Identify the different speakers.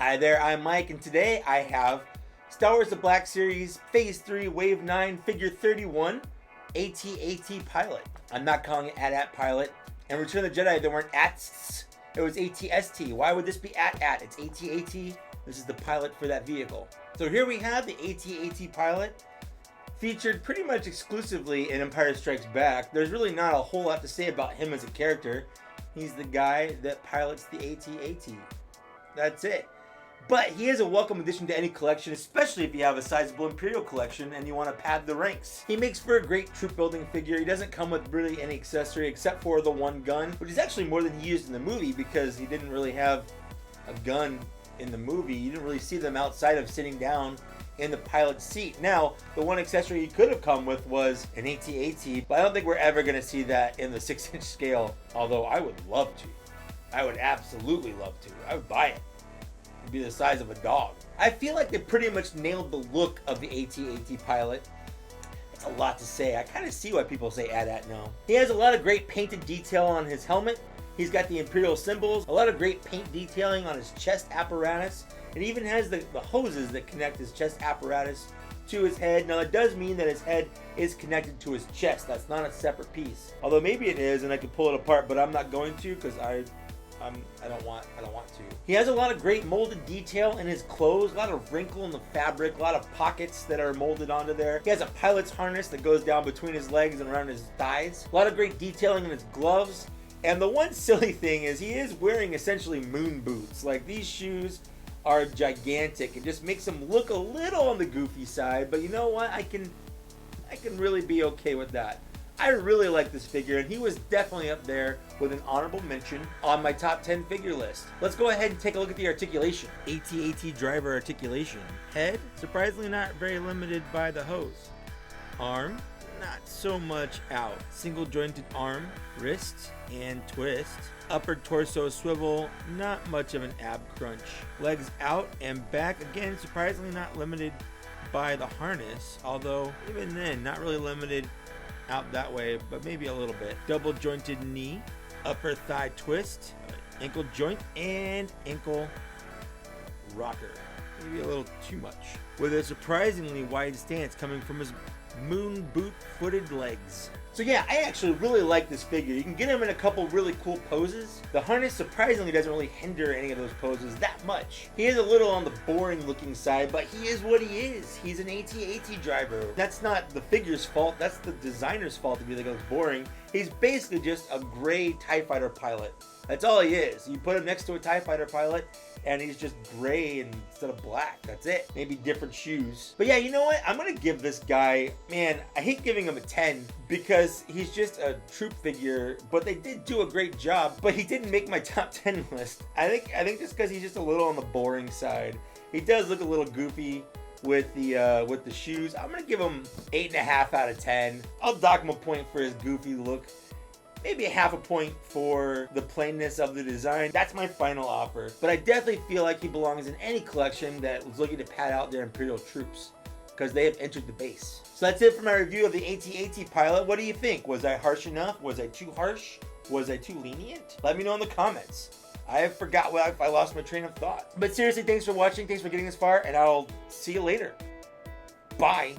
Speaker 1: Hi there, I'm Mike, and today I have Star Wars The Black Series Phase 3 Wave 9 Figure 31 AT-AT Pilot. I'm not calling it AT-AT Pilot. And Return of the Jedi, there weren't ATs, it was AT-ST. Why would this be AT-AT? It's AT-AT. This is the pilot for that vehicle. So here we have the AT-AT Pilot, featured pretty much exclusively in Empire Strikes Back. There's really not a whole lot to say about him as a character. He's the guy that pilots the AT-AT. That's it. But he is a welcome addition to any collection, especially if you have a sizable Imperial collection and you want to pad the ranks. He makes for a great troop building figure. He doesn't come with really any accessory except for the one gun, which is actually more than he used in the movie because he didn't really have a gun in the movie. You didn't really see them outside of sitting down in the pilot's seat. Now, the one accessory he could have come with was an AT-AT, but I don't think we're ever going to see that in the 6-inch scale, although I would love to. I would absolutely love to. I would buy it. It'd be the size of a dog. I feel like they pretty much nailed the look of the AT-AT Pilot. It's a lot to say. I kind of see why people say AT-AT now. He has a lot of great painted detail on his helmet. He's got the Imperial symbols, a lot of great paint detailing on his chest apparatus. It even has the hoses that connect his chest apparatus to his head. Now, it does mean that his head is connected to his chest. That's not a separate piece. Although maybe it is, and I could pull it apart, but I'm not going to because I don't want to. He has a lot of great molded detail in his clothes, a lot of wrinkle in the fabric, a lot of pockets that are molded onto there. He has a pilot's harness that goes down between his legs and around his thighs. A lot of great detailing in his gloves. And the one silly thing is he is wearing essentially moon boots. Like, these shoes are gigantic. It just makes him look a little on the goofy side, but you know what? I can really be okay with that. I really like this figure, and he was definitely up there with an honorable mention on my top 10 figure list. Let's go ahead and take a look at the articulation. AT-AT driver articulation. Head, surprisingly not very limited by the hose. Arm, not so much out. Single jointed arm, wrist, and twist. Upper torso swivel, not much of an ab crunch. Legs out and back, again, surprisingly not limited by the harness, although even then, not really limited out that way, but maybe a little bit. Double jointed knee, upper thigh twist, ankle joint, and ankle rocker. Maybe a little too much. With a surprisingly wide stance coming from his moon boot footed legs. So yeah, I actually really like this figure. You can get him in a couple really cool poses. The harness surprisingly doesn't really hinder any of those poses that much. He is a little on the boring looking side, but he is what he is. He's an AT-AT driver. That's not the figure's fault, that's the designer's fault if you think it looks boring. He's basically just a gray TIE fighter pilot. That's all he is. You put him next to a TIE fighter pilot, and he's just gray instead of black. That's it. Maybe different shoes. But yeah, you know what? I'm gonna give this guy, man, I hate giving him a 10 because he's just a troop figure, but they did do a great job, but he didn't make my top 10 list. I think just because he's just a little on the boring side. He does look a little goofy with the shoes. I'm gonna give him 8.5 out of 10. I'll dock him a point for his goofy look. Maybe a half a point for the plainness of the design. That's my final offer. But I definitely feel like he belongs in any collection that was looking to pad out their Imperial troops, because they have entered the base. So that's it for my review of the AT-AT Pilot. What do you think? Was I harsh enough? Was I too harsh? Was I too lenient? Let me know in the comments. I forgot if I lost my train of thought. But seriously, thanks for watching. Thanks for getting this far, and I'll see you later. Bye.